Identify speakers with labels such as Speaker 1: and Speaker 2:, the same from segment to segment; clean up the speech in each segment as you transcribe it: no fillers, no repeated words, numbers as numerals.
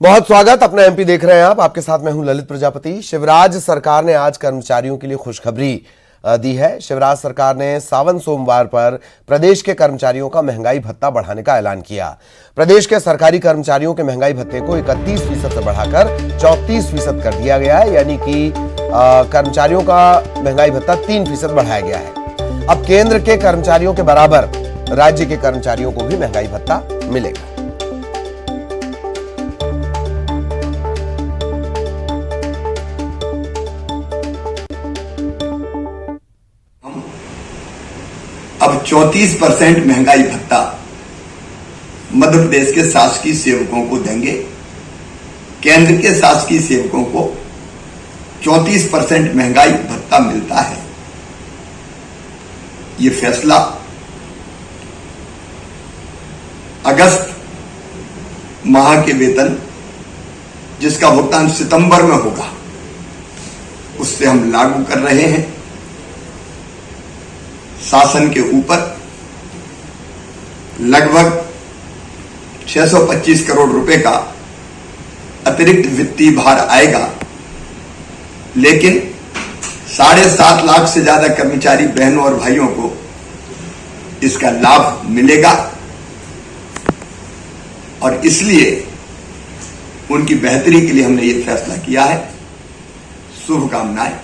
Speaker 1: बहुत स्वागत। अपना एमपी देख रहे हैं आप। आपके साथ मैं हूं ललित प्रजापति। शिवराज सरकार ने आज कर्मचारियों के लिए खुशखबरी दी है। शिवराज सरकार ने सावन सोमवार पर प्रदेश के कर्मचारियों का महंगाई भत्ता बढ़ाने का ऐलान किया। प्रदेश के सरकारी कर्मचारियों के महंगाई भत्ते को 31% से बढ़ाकर 34% कर दिया गया है, यानी कि कर्मचारियों का महंगाई भत्ता 3% बढ़ाया गया है। अब केंद्र के कर्मचारियों के बराबर राज्य के कर्मचारियों को भी महंगाई भत्ता मिलेगा।
Speaker 2: अब 34% महंगाई भत्ता मध्य प्रदेश के शासकीय सेवकों को देंगे। केंद्र के शासकीय सेवकों को 34% महंगाई भत्ता मिलता है। ये फैसला अगस्त माह के वेतन जिसका भुगतान सितंबर में होगा उससे हम लागू कर रहे हैं। शासन के ऊपर लगभग 625 करोड़ रुपए का अतिरिक्त वित्तीय भार आएगा, लेकिन 7.5 लाख से ज्यादा कर्मचारी बहनों और भाइयों को इसका लाभ मिलेगा और इसलिए उनकी बेहतरी के लिए हमने ये फैसला किया है। शुभकामनाएं।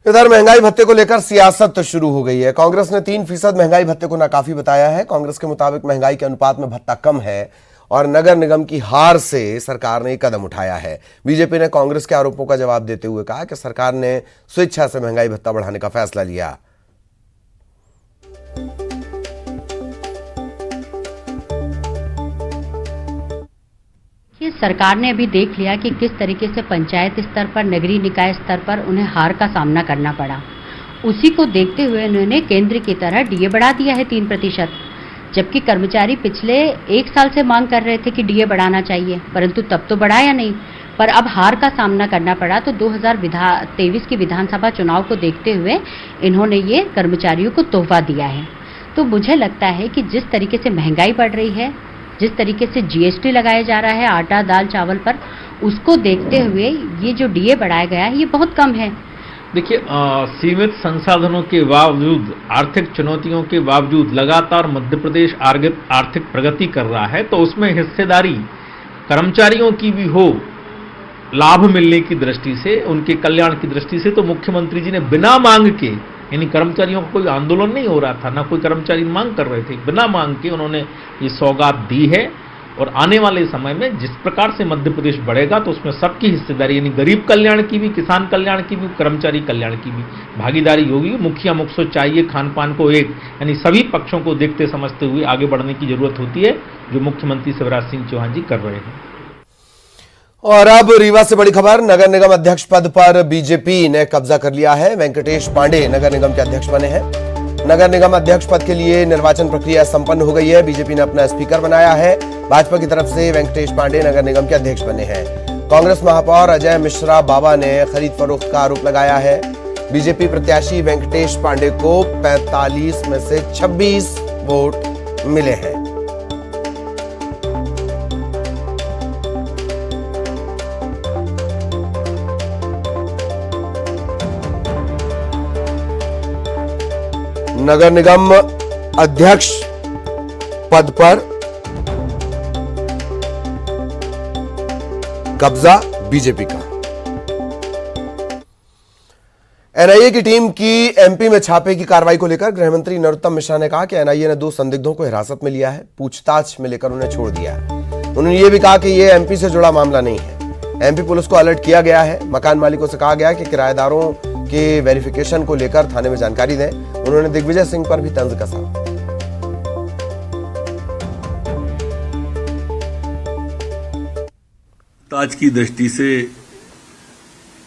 Speaker 1: इधर महंगाई भत्ते को लेकर सियासत शुरू हो गई है। कांग्रेस ने 3% महंगाई भत्ते को नाकाफी बताया है। कांग्रेस के मुताबिक महंगाई के अनुपात में भत्ता कम है और नगर निगम की हार से सरकार ने कदम उठाया है। बीजेपी ने कांग्रेस के आरोपों का जवाब देते हुए कहा कि सरकार ने स्वेच्छा से महंगाई भत्ता बढ़ाने का फैसला लिया।
Speaker 3: सरकार ने अभी देख लिया कि किस तरीके से पंचायत स्तर पर, नगरीय निकाय स्तर पर उन्हें हार का सामना करना पड़ा। उसी को देखते हुए उन्होंने केंद्र की तरह डीए बढ़ा दिया है 3%, जबकि कर्मचारी पिछले 1 साल से मांग कर रहे थे कि डीए बढ़ाना चाहिए, परंतु तब तो बढ़ाया नहीं। पर अब हार का सामना करना पड़ा तो 2023 की विधानसभा चुनाव को देखते हुए इन्होंने ये कर्मचारियों को तोहफा दिया है। तो मुझे लगता है कि जिस तरीके से महंगाई बढ़ रही है, जिस तरीके से जीएसटी लगाया जा रहा है आटा, दाल, चावल पर, उसको देखते हुए ये जो डीए बढ़ाया गया है ये बहुत कम है।
Speaker 4: देखिए, सीमित संसाधनों के बावजूद, आर्थिक चुनौतियों के बावजूद लगातार मध्य प्रदेश आर्थिक प्रगति कर रहा है, तो उसमें हिस्सेदारी कर्मचारियों की भी हो, लाभ मिलने की दृष्टि से, उनके कल्याण की दृष्टि से, तो मुख्यमंत्री जी ने बिना मांग के, यानी कर्मचारियों का कोई आंदोलन नहीं हो रहा था, ना कोई कर्मचारी मांग कर रहे थे, बिना मांग के उन्होंने ये सौगात दी है। और आने वाले समय में जिस प्रकार से मध्य प्रदेश बढ़ेगा तो उसमें सबकी हिस्सेदारी, यानी गरीब कल्याण की भी, किसान कल्याण की भी, कर्मचारी कल्याण की भी भागीदारी होगी। मुखिया मुखसो चाहिए, खान पान को एक, यानी सभी पक्षों को देखते समझते हुए आगे बढ़ने की जरूरत होती है, जो मुख्यमंत्री शिवराज सिंह चौहान जी कर रहे हैं।
Speaker 1: और अब रीवा से बड़ी खबर। नगर निगम अध्यक्ष पद पर बीजेपी ने कब्जा कर लिया है। वेंकटेश पांडे नगर निगम के अध्यक्ष बने हैं। नगर निगम अध्यक्ष पद के लिए निर्वाचन प्रक्रिया संपन्न हो गई है। बीजेपी ने अपना स्पीकर बनाया है। भाजपा की तरफ से वेंकटेश पांडे नगर निगम के अध्यक्ष बने हैं। कांग्रेस महापौर अजय मिश्रा बाबा ने खरीद फरोख्त का आरोप लगाया है। बीजेपी प्रत्याशी वेंकटेश पांडे को 45 में से 26 वोट मिले हैं। नगर निगम अध्यक्ष पद पर कब्जा बीजेपी का। एनआईए की टीम की एमपी में छापे की कार्रवाई को लेकर गृह मंत्री नरोत्तम मिश्रा ने कहा कि एनआईए ने 2 संदिग्धों को हिरासत में लिया है, पूछताछ में लेकर उन्हें छोड़ दिया। उन्होंने यह भी कहा कि यह एमपी से जुड़ा मामला नहीं है। एमपी पुलिस को अलर्ट किया गया है। मकान मालिकों से कहा गया कि किराएदारों के वेरिफिकेशन को लेकर थाने में जानकारी दें। उन्होंने दिग्विजय सिंह पर भी तंज कसा।
Speaker 5: पूछताछ की दृष्टि से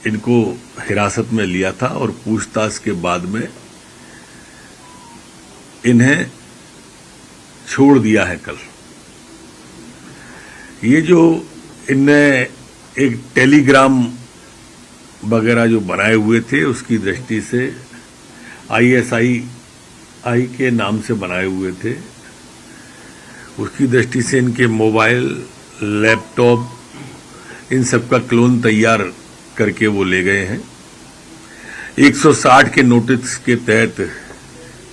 Speaker 5: इनको हिरासत में लिया था और पूछताछ के बाद में इन्हें छोड़ दिया है कल। ये जो इनने एक टेलीग्राम वगैरह जो बनाए हुए थे उसकी दृष्टि से ISI के नाम से बनाए हुए थे, उसकी दृष्टि से इनके मोबाइल, लैपटॉप, इन सब का क्लोन तैयार करके वो ले गए हैं। 160 के नोटिस के तहत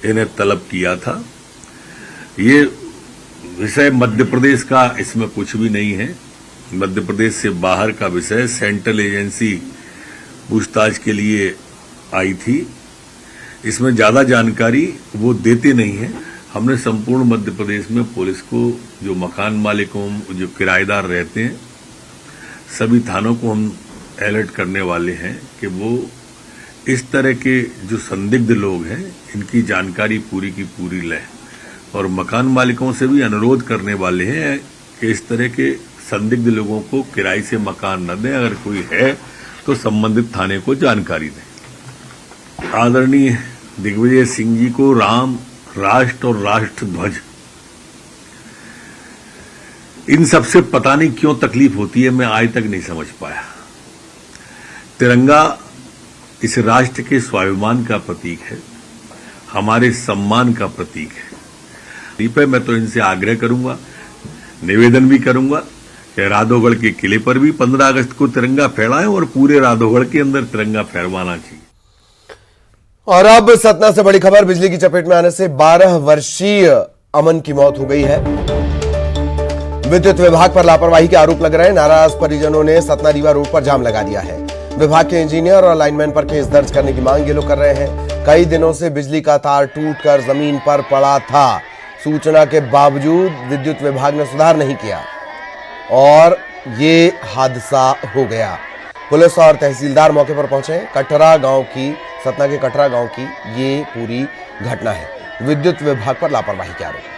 Speaker 5: इन्हें तलब किया था। ये विषय मध्य प्रदेश का इसमें कुछ भी नहीं है, मध्य प्रदेश से बाहर का विषय। सेंट्रल एजेंसी पूछताछ के लिए आई थी। इसमें ज्यादा जानकारी वो देते नहीं है। हमने संपूर्ण मध्य प्रदेश में पुलिस को, जो मकान मालिकों, जो किराएदार रहते हैं, सभी थानों को हम अलर्ट करने वाले हैं कि वो इस तरह के जो संदिग्ध लोग हैं इनकी जानकारी पूरी की पूरी लें, और मकान मालिकों से भी अनुरोध करने वाले हैं कि इस तरह के संदिग्ध लोगों को किराए से मकान न दें। अगर कोई है तो संबंधित थाने को जानकारी दें। आदरणीय दिग्विजय सिंह जी को राम, राष्ट्र और राष्ट्र ध्वज, इन सबसे पता नहीं क्यों तकलीफ होती है, मैं आज तक नहीं समझ पाया। तिरंगा इस राष्ट्र के स्वाभिमान का प्रतीक है, हमारे सम्मान का प्रतीक है। मैं तो इनसे आग्रह करूंगा, निवेदन भी करूंगा कि राधोगढ़ के किले पर भी 15 अगस्त को तिरंगा फहराएं और पूरे राधोगढ़ के अंदर तिरंगा फहरवाना चाहिए।
Speaker 1: और अब सतना से बड़ी खबर, बिजली की चपेट में आने से 12 वर्षीय अमन की मौत हो गई है। विद्युत विभाग पर लापरवाही के आरोप लग रहे हैं। नाराज परिजनों ने सतना रीवा रोड पर जाम लगा दिया है। विभाग के इंजीनियर और लाइनमैन पर केस दर्ज करने की मांग ये लोग कर रहे हैं। कई दिनों से बिजली का तार टूटकर जमीन पर पड़ा था। सूचना के बावजूद विद्युत विभाग ने सुधार नहीं किया और ये हादसा हो गया। पुलिस और तहसीलदार मौके पर पहुंचे। कटरा गांव की, सतना के कटरा गांव की ये पूरी घटना है। विद्युत विभाग पर लापरवाही के आरोप।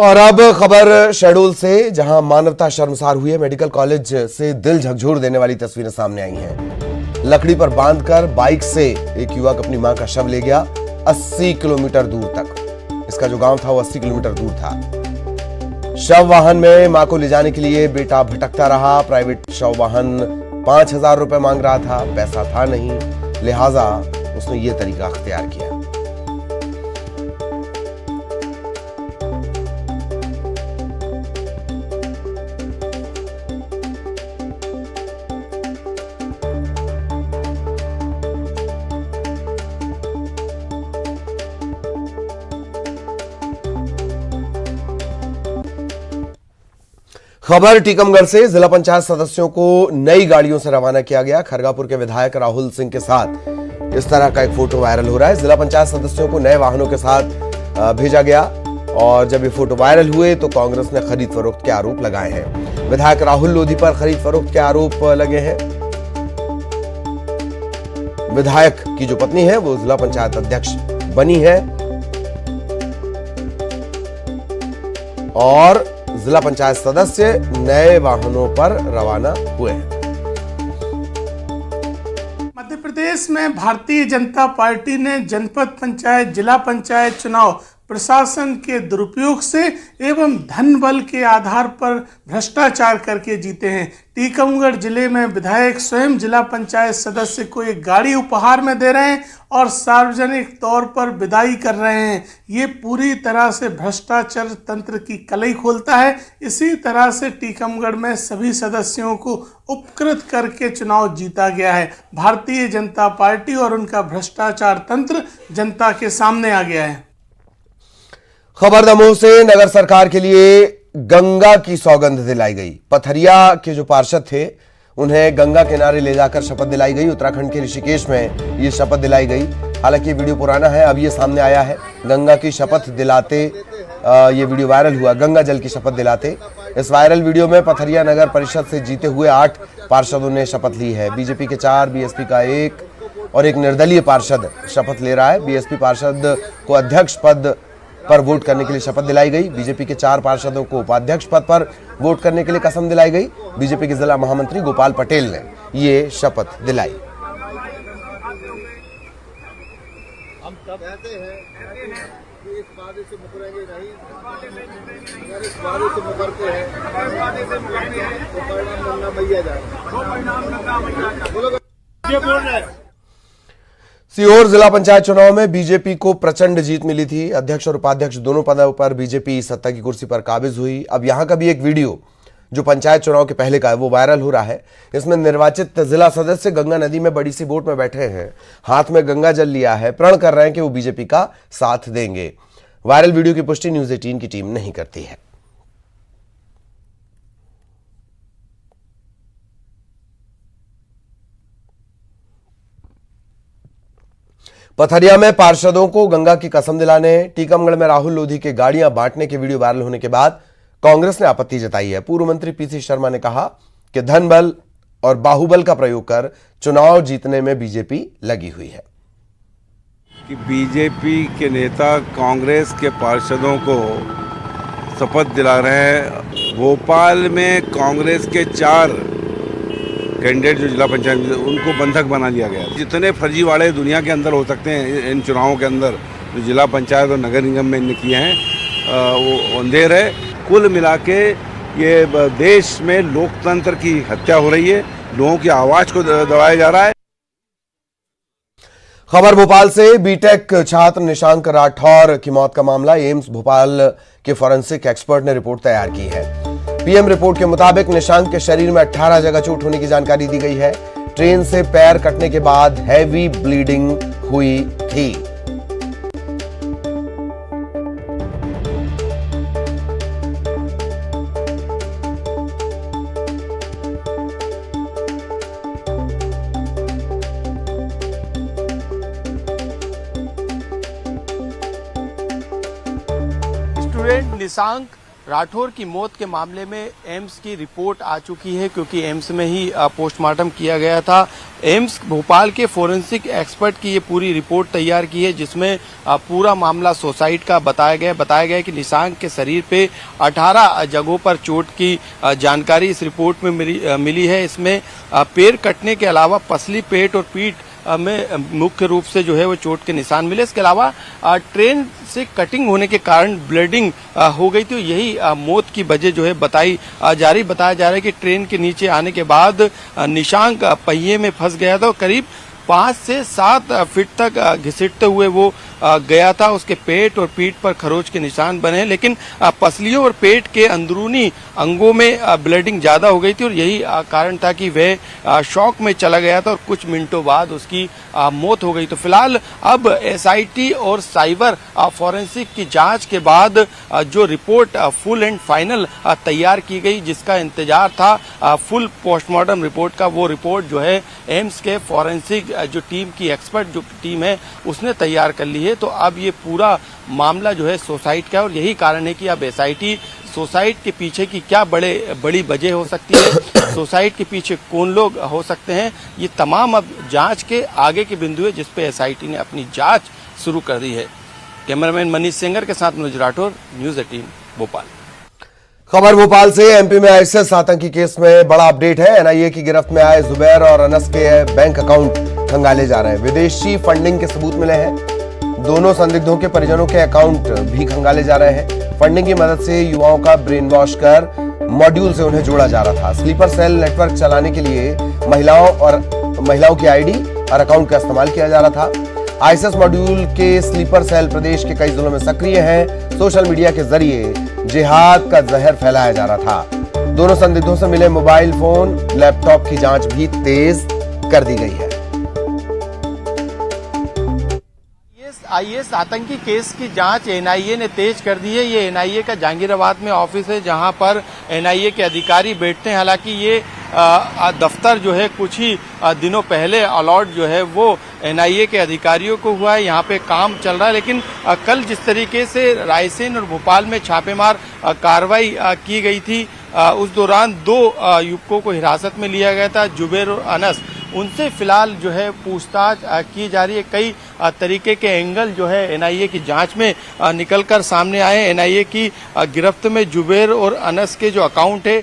Speaker 1: और अब खबर शहडोल से, जहां मानवता शर्मसार हुई है। मेडिकल कॉलेज से दिल झकझोर देने वाली तस्वीरें सामने आई हैं। लकड़ी पर बांधकर बाइक से एक युवक अपनी मां का शव ले गया 80 किलोमीटर दूर तक। इसका जो गांव था वो 80 किलोमीटर दूर था। शव वाहन में मां को ले जाने के लिए बेटा भटकता रहा। प्राइवेट शव वाहन 5,000 रुपए मांग रहा था, पैसा था नहीं, लिहाजा उसने ये तरीका अख्तियार किया। खबर टीकमगढ़ से, जिला पंचायत सदस्यों को नई गाड़ियों से रवाना किया गया। खरगापुर के विधायक राहुल सिंह के साथ इस तरह का एक फोटो वायरल हो रहा है। जिला पंचायत सदस्यों को नए वाहनों के साथ भेजा गया और जब ये फोटो वायरल हुए तो कांग्रेस ने खरीद फरोख्त के आरोप लगाए हैं। विधायक राहुल लोधी पर खरीद फरोख्त के आरोप लगे हैं। विधायक की जो पत्नी है वो जिला पंचायत अध्यक्ष बनी है और जिला पंचायत सदस्य नए वाहनों पर रवाना हुए हैं।
Speaker 6: मध्य प्रदेश में भारतीय जनता पार्टी ने जनपद पंचायत, जिला पंचायत चुनाव प्रशासन के दुरुपयोग से एवं धन बल के आधार पर भ्रष्टाचार करके जीते हैं। टीकमगढ़ जिले में विधायक स्वयं जिला पंचायत सदस्य को एक गाड़ी उपहार में दे रहे हैं और सार्वजनिक तौर पर विदाई कर रहे हैं। ये पूरी तरह से भ्रष्टाचार तंत्र की कलई खोलता है। इसी तरह से टीकमगढ़ में सभी सदस्यों को उपकृत करके चुनाव जीता गया है। भारतीय जनता पार्टी और उनका भ्रष्टाचार तंत्र जनता के सामने आ गया है।
Speaker 1: खबर दमोह से, नगर सरकार के लिए गंगा की सौगंध दिलाई गई। पथरिया के जो पार्षद थे उन्हें गंगा किनारे ले जाकर शपथ दिलाई गई। उत्तराखंड के ऋषिकेश में ये शपथ दिलाई गई। हालांकि वीडियो पुराना है, अब ये सामने आया है। गंगा की शपथ दिलाते ये वीडियो वायरल हुआ, गंगा जल की शपथ दिलाते। इस वायरल वीडियो में पथरिया नगर परिषद से जीते हुए 8 पार्षदों ने शपथ ली है। बीजेपी के 4, बीएसपी का 1 और एक निर्दलीय पार्षद शपथ ले रहा है। बीएसपी पार्षद को अध्यक्ष पद पर वोट करने के लिए शपथ दिलाई गई। बीजेपी के 4 पार्षदों को उपाध्यक्ष पद पर वोट करने के लिए कसम दिलाई गई। बीजेपी के जिला महामंत्री गोपाल पटेल ने ये शपथ दिलाई।
Speaker 7: हम कहते हैं कि इस वादे से मुकरेंगे नहीं, अगर इस वादे से मुकरते हैं तो परिणाम गंगा मैया जाए।
Speaker 1: सीहोर जिला पंचायत चुनाव में बीजेपी को प्रचंड जीत मिली थी। अध्यक्ष और उपाध्यक्ष दोनों पदों पर बीजेपी सत्ता की कुर्सी पर काबिज हुई। अब यहां का भी एक वीडियो जो पंचायत चुनाव के पहले का है वो वायरल हो रहा है। इसमें निर्वाचित जिला सदस्य गंगा नदी में बड़ी सी बोट में बैठे हैं, हाथ में गंगा जल लिया है, प्रण कर रहे हैं कि वो बीजेपी का साथ देंगे। वायरल वीडियो की पुष्टि न्यूज 18 की टीम नहीं करती है। पथरिया में पार्षदों को गंगा की कसम दिलाने, टीकमगढ़ में राहुल लोधी के गाड़ियां बांटने के वीडियो वायरल होने के बाद कांग्रेस ने आपत्ति जताई है। पूर्व मंत्री पीसी शर्मा ने कहा कि धन बल और बाहुबल का प्रयोग कर चुनाव जीतने में बीजेपी लगी हुई है।
Speaker 8: कि बीजेपी के नेता कांग्रेस के पार्षदों को शपथ दिला रहे हैं। भोपाल में कांग्रेस के 4 कैंडिडेट जो जिला पंचायत में उनको बंधक बना लिया गया। जितने फर्जीवाड़े दुनिया के अंदर हो सकते हैं इन चुनावों के अंदर जो जिला पंचायत और नगर निगम में इनने किए हैं वो अंधेर है। कुल मिला के ये देश में लोकतंत्र की हत्या हो रही है, लोगों की आवाज को दबाया जा रहा है।
Speaker 1: खबर भोपाल से। बीटेक छात्र निशांक राठौर की मौत का मामला एम्स भोपाल के फॉरेंसिक एक्सपर्ट ने रिपोर्ट तैयार की है। पीएम रिपोर्ट के मुताबिक निशांक के शरीर में 18 जगह चोट होने की जानकारी दी गई है। ट्रेन से पैर कटने के बाद हैवी ब्लीडिंग हुई थी।
Speaker 9: स्टूडेंट निशांक राठौर की मौत के मामले में एम्स की रिपोर्ट आ चुकी है, क्योंकि एम्स में ही पोस्टमार्टम किया गया था। एम्स भोपाल के फोरेंसिक एक्सपर्ट की ये पूरी रिपोर्ट तैयार की है, जिसमें पूरा मामला सुसाइड का बताया गया कि निशांक के शरीर पे 18 जगहों पर चोट की जानकारी इस रिपोर्ट में मिली है। इसमें पैर कटने के अलावा पसली, पेट और पीठ में मुख्य रूप से जो है वो चोट के निशान मिले। इसके अलावा ट्रेन से कटिंग होने के कारण ब्लीडिंग हो गई थी। यही मौत की वजह जो है बताया जा रहा है कि ट्रेन के नीचे आने के बाद निशांक पहिए में फंस गया था और करीब 5 से 7 फीट तक घिसटते हुए वो गया था। उसके पेट और पीठ पर खरोच के निशान बने, लेकिन पसलियों और पेट के अंदरूनी अंगों में ब्लीडिंग ज्यादा हो गई थी और यही कारण था कि वह शॉक में चला गया था और कुछ मिनटों बाद उसकी मौत हो गई। तो फिलहाल अब एसआईटी और साइबर फॉरेंसिक की जांच के बाद जो रिपोर्ट फुल एंड फाइनल तैयार की गई, जिसका इंतजार था फुल पोस्टमार्टम रिपोर्ट का, वो रिपोर्ट जो है एम्स के फॉरेंसिक जो टीम की एक्सपर्ट जो टीम है उसने तैयार कर ली है। तो अब ये पूरा मामला जो है सुसाइड का है और यही कारण है कि अब एसआईटी सुसाइड के पीछे की क्या बड़ी वजह हो सकती है, सुसाइड के पीछे कौन लोग हो सकते हैं, ये तमाम अब जांच के आगे के बिंदु है जिस पे एसआईटी ने अपनी जांच शुरू कर दी है। कैमरामैन मनीष सेंगर के साथ मनोज राठौर, न्यूज 18 भोपाल।
Speaker 1: खबर भोपाल से। एमपी में आईएसआईएस आतंकी केस में बड़ा अपडेट है। एनआईए की गिरफ्त में आए जुबैर और अनस के बैंक अकाउंट खंगाले जा रहे हैं। विदेशी फंडिंग के सबूत मिले हैं। दोनों संदिग्धों के परिजनों के अकाउंट भी खंगाले जा रहे हैं। फंडिंग की मदद से युवाओं का ब्रेन वॉश कर मॉड्यूल से उन्हें जोड़ा जा रहा था। स्लीपर सेल नेटवर्क चलाने के लिए महिलाओं की आईडी और अकाउंट का इस्तेमाल किया जा रहा था। आईएसआईएस मॉड्यूल के स्लीपर सेल प्रदेश के कई जिलों में सक्रिय हैं। सोशल मीडिया के जरिए जिहाद का जहर फैलाया जा रहा था। दोनों संदिग्धों से मिले मोबाइल फोन, लैपटॉप की जांच भी तेज कर दी गई है।
Speaker 9: आईएसआईएस आतंकी केस की जांच एनआईए ने तेज कर दी है। ये एनआईए का जहांगीराबाद में ऑफिस है, जहां पर एनआईए के अधिकारी बैठते हैं। हालांकि ये दफ्तर जो है कुछ ही दिनों पहले अलॉट जो है वो एनआईए के अधिकारियों को हुआ है। यहाँ पे काम चल रहा है, लेकिन कल जिस तरीके से रायसेन और भोपाल में छापेमार कार्रवाई की गई थी, उस दौरान 2 युवकों को हिरासत में लिया गया था, जुबैर और अनस। उनसे फिलहाल जो है पूछताछ की जा रही है। कई तरीके के एंगल जो है एनआईए की जांच में निकलकर सामने आए। एनआईए की गिरफ्त में जुबैर और अनस के जो अकाउंट है